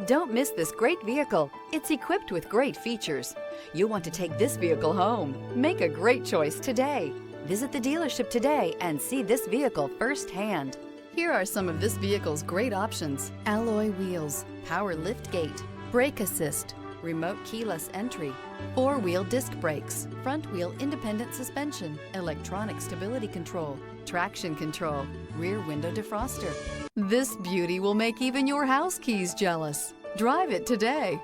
Don't miss this great vehicle. It's equipped with great features. You'll want to take this vehicle home. Make a great choice today. Visit the dealership today and see this vehicle firsthand. Here are some of this vehicle's great options: alloy wheels, power lift gate, brake assist, remote keyless entry, four-wheel disc brakes, front-wheel independent suspension, electronic stability control, traction control, rear window defroster. This beauty will make even your house keys jealous. Drive it today.